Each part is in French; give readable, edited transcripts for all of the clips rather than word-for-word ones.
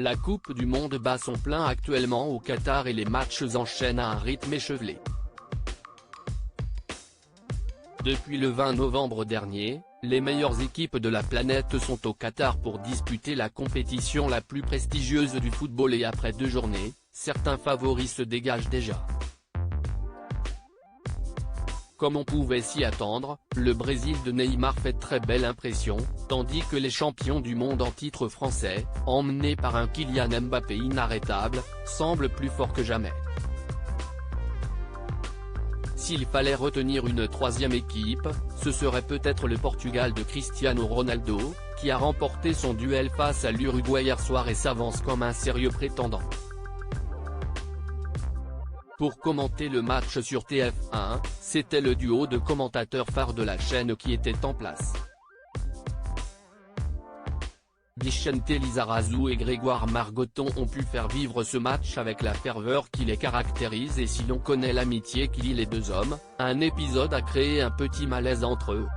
La Coupe du Monde bat son plein actuellement au Qatar et les matchs enchaînent à un rythme échevelé. Depuis le 20 novembre dernier, les meilleures équipes de la planète sont au Qatar pour disputer la compétition la plus prestigieuse du football et après 2 journées, certains favoris se dégagent déjà. Comme on pouvait s'y attendre, le Brésil de Neymar fait très belle impression, tandis que les champions du monde en titre français, emmenés par un Kylian Mbappé inarrêtable, semblent plus forts que jamais. S'il fallait retenir une troisième équipe, ce serait peut-être le Portugal de Cristiano Ronaldo, qui a remporté son duel face à l'Uruguay hier soir et s'avance comme un sérieux prétendant. Pour commenter le match sur TF1, c'était le duo de commentateurs phares de la chaîne qui était en place. Vicente Lizarazu et Grégoire Margoton ont pu faire vivre ce match avec la ferveur qui les caractérise et si l'on connaît l'amitié qui lie les deux hommes, un épisode a créé un petit malaise entre eux.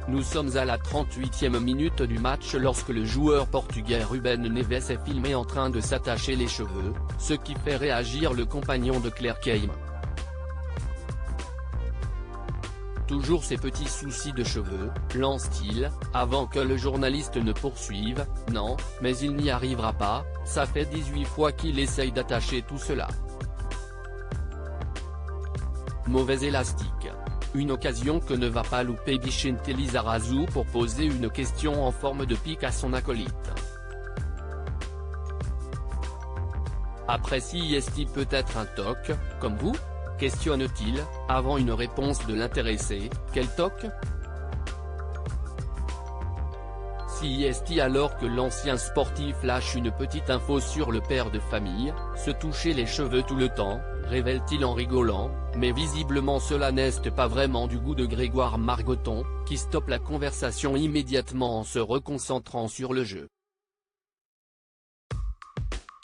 Nous sommes à la 38e minute du match lorsque le joueur portugais Ruben Neves est filmé en train de s'attacher les cheveux, ce qui fait réagir le compagnon de Claire Keim. Toujours ces petits soucis de cheveux, lance-t-il, avant que le journaliste ne poursuive, non, mais il n'y arrivera pas, ça fait 18 fois qu'il essaye d'attacher tout cela. Mauvais élastique. Une occasion que ne va pas louper Vicente Lizarazu pour poser une question en forme de pique à son acolyte. Apprécie-t-il peut-être un toc, comme vous ? Questionne-t-il, avant une réponse de l'intéressé. Quel toc ? Alors que l'ancien sportif lâche une petite info sur le père de famille, se toucher les cheveux tout le temps, révèle-t-il en rigolant, mais visiblement cela n'est pas vraiment du goût de Grégoire Margoton, qui stoppe la conversation immédiatement en se reconcentrant sur le jeu.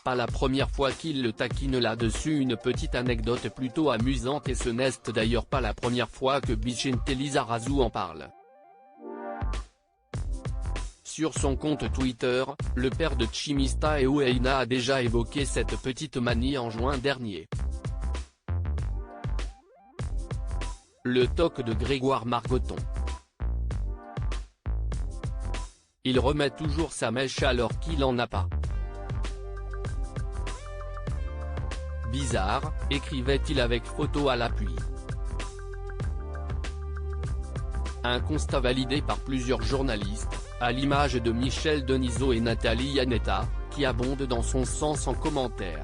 Pas la première fois qu'il le taquine là-dessus, une petite anecdote plutôt amusante et ce n'est d'ailleurs pas la première fois que Vicente Lizarazu en parle. Sur son compte Twitter, le père de Chimista et Oueina a déjà évoqué cette petite manie en juin dernier. Le toc de Grégoire Margoton. Il remet toujours sa mèche alors qu'il en a pas. Bizarre, écrivait-il avec photo à l'appui. Un constat validé par plusieurs journalistes, à l'image de Michel Denisot et Nathalie Yanetta, qui abondent dans son sens en commentaire.